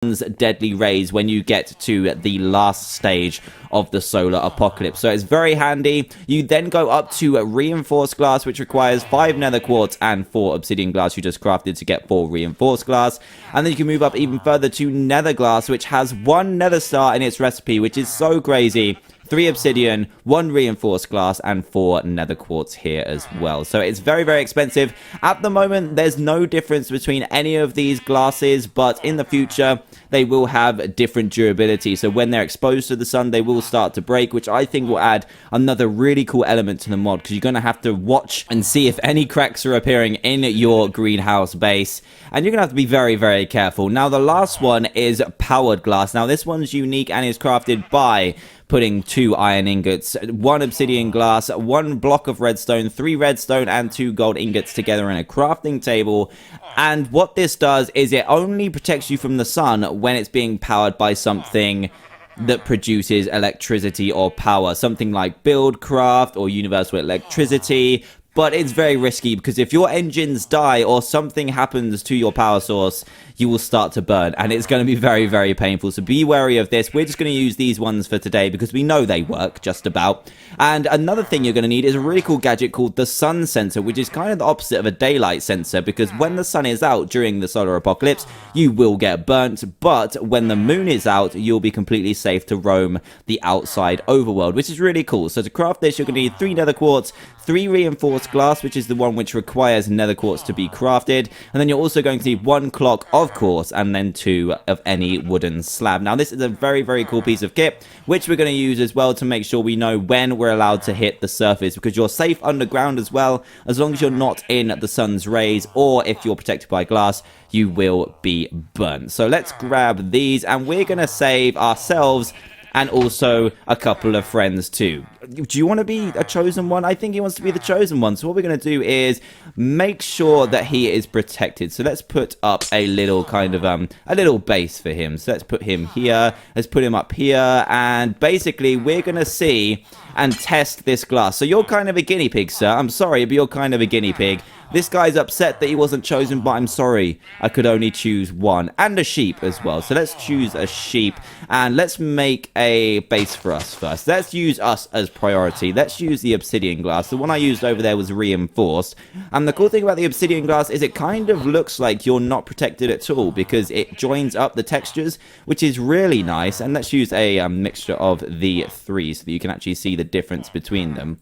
deadly rays when you get to the last stage of the solar apocalypse. So it's very handy. You then go up to reinforced glass, which requires 5 nether quartz and 4 obsidian glass you just crafted to get 4 reinforced glass. And then you can move up even further to nether glass, which has 1 nether star in its recipe, which is so crazy. 3 obsidian, 1 reinforced glass, and 4 nether quartz here as well. So it's very, very expensive. At the moment, there's no difference between any of these glasses, but in the future, they will have different durability. So when they're exposed to the sun, they will start to break, which I think will add another really cool element to the mod, because you're going to have to watch and see if any cracks are appearing in your greenhouse base. And you're going to have to be very, very careful. Now, the last one is powered glass. Now, this one's unique and is crafted by putting 2 iron ingots, 1 obsidian glass, 1 block of redstone, 3 redstone, and 2 gold ingots together in a crafting table. And what this does is it only protects you from the sun when it's being powered by something that produces electricity or power, something like Buildcraft or Universal Electricity. But it's very risky, because if your engines die or something happens to your power source, you will start to burn, and it's going to be very, very painful. So be wary of this. We're just going to use these ones for today because we know they work just about. And another thing you're going to need is a really cool gadget called the sun sensor, which is kind of the opposite of a daylight sensor, because when the sun is out during the solar apocalypse, you will get burnt, but when the moon is out, you'll be completely safe to roam the outside overworld, which is really cool. So to craft this, you're going to need 3 nether quartz, 3 reinforced glass, which is the one which requires nether quartz to be crafted, and then you're also going to need 1 clock, of course, and then 2 of any wooden slab. Now, this is a very, very cool piece of kit, which we're going to use as well to make sure we know when we're allowed to hit the surface, because you're safe underground as well, as long as you're not in the sun's rays, or if you're protected by glass, you will be burnt. So let's grab these, and we're going to save ourselves and also a couple of friends too. Do you want to be a chosen one? I think he wants to be the chosen one. So what we're going to do is make sure that he is protected. So let's put up a little kind of a little base for him. So let's put him here. Let's put him up here. And basically we're going to see and test this glass. So you're kind of a guinea pig, sir. I'm sorry, but you're kind of a guinea pig. This guy's upset that he wasn't chosen, but I'm sorry. I could only choose one. And a sheep as well. So let's choose a sheep. And let's make a base for us first. Let's use us as priority. Let's use the obsidian glass. The one I used over there was reinforced. And the cool thing about the obsidian glass is it kind of looks like you're not protected at all, because it joins up the textures, which is really nice. And let's use a mixture of the 3 so that you can actually see the difference between them.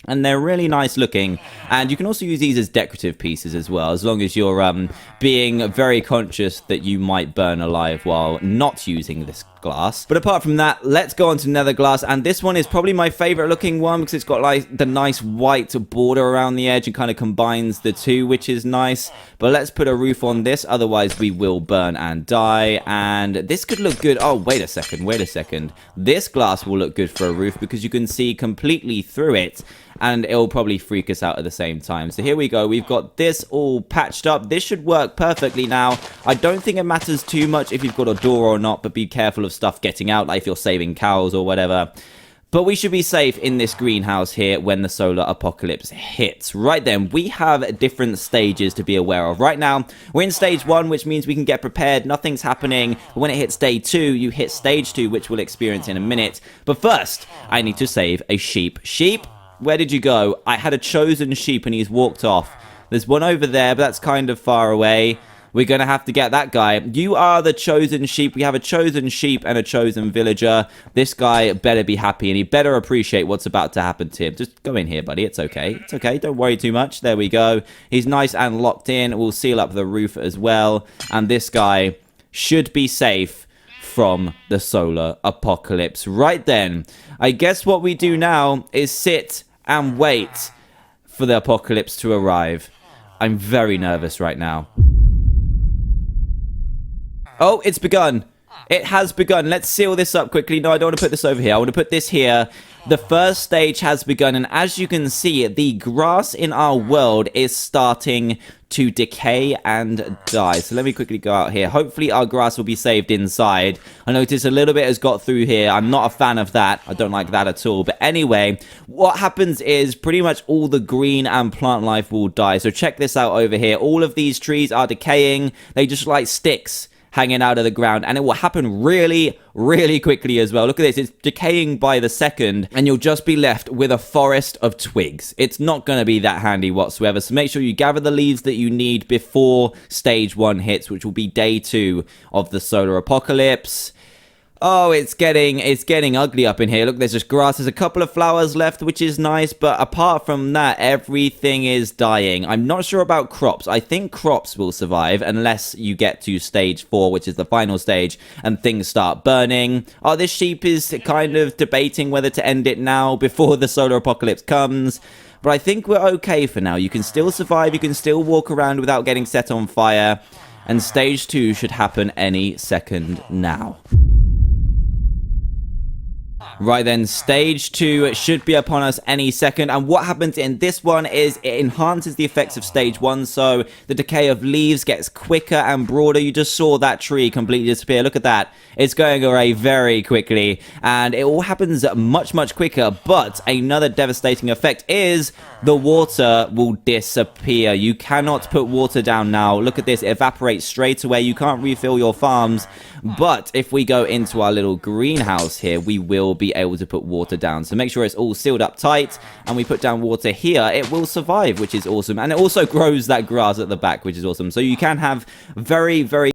And they're really nice looking, and you can also use these as decorative pieces as well, as long as you're being very conscious that you might burn alive while not using this glass. But apart from that, let's go on to nether glass, and this one is probably my favorite looking one because it's got like the nice white border around the edge and kind of combines the two, which is nice. But let's put a roof on this, otherwise we will burn and die. And this could look good. Oh, wait a second. This glass will look good for a roof because you can see completely through it, and it'll probably freak us out at the same time. So here we go. We've got this all patched up. This should work perfectly now. I don't think it matters too much if you've got a door or not, but be careful of stuff getting out, like if you're saving cows or whatever. But we should be safe in this greenhouse here when the solar apocalypse hits. Right then, we have different stages to be aware of. Right now, we're in stage 1, which means we can get prepared. Nothing's happening. But when it hits day 2, you hit stage 2, which we'll experience in a minute. But first, I need to save a sheep. Sheep? Where did you go? I had a chosen sheep and he's walked off. There's one over there, but that's kind of far away. We're going to have to get that guy. You are the chosen sheep. We have a chosen sheep and a chosen villager. This guy better be happy, and he better appreciate what's about to happen to him. Just go in here, buddy. It's okay. It's okay. Don't worry too much. There we go. He's nice and locked in. We'll seal up the roof as well. And this guy should be safe from the solar apocalypse. Right then, I guess what we do now is sit and wait for the apocalypse to arrive. I'm very nervous right now. Oh, it's begun. It has begun. Let's seal this up quickly. No, I don't want to put this over here. I want to put this here. The first stage has begun, and as you can see, the grass in our world is starting to decay and die. So let me quickly go out here. Hopefully our grass will be saved inside. I notice a little bit has got through here. I'm not a fan of that. I don't like that at all. But anyway, what happens is pretty much all the green and plant life will die. So check this out over here. All of these trees are decaying. They just like sticks. hanging out of the ground, and it will happen really, really quickly as well. Look at this, it's decaying by the second, and you'll just be left with a forest of twigs. It's not going to be that handy whatsoever, so make sure you gather the leaves that you need before stage 1 hits, which will be day 2 of the solar apocalypse. Oh, it's getting ugly up in here. Look, there's just grass. There's a couple of flowers left, which is nice. But apart from that, everything is dying. I'm not sure about crops. I think crops will survive unless you get to stage 4, which is the final stage, and things start burning. Oh, this sheep is kind of debating whether to end it now before the solar apocalypse comes. But I think we're okay for now. You can still survive. You can still walk around without getting set on fire. And stage 2 should happen any second now. Right then, stage 2 should be upon us any second, and what happens in this one is it enhances the effects of stage 1, so the decay of leaves gets quicker and broader. You just saw that tree completely disappear. Look at that. It's going away very quickly, and it all happens much, much quicker, but another devastating effect is the water will disappear. You cannot put water down now. Look at this. It evaporates straight away. You can't refill your farms, but if we go into our little greenhouse here, we will be able to put water down. So make sure it's all sealed up tight, and we put down water here. It will survive, which is awesome. And it also grows that grass at the back, which is awesome. So you can have very, very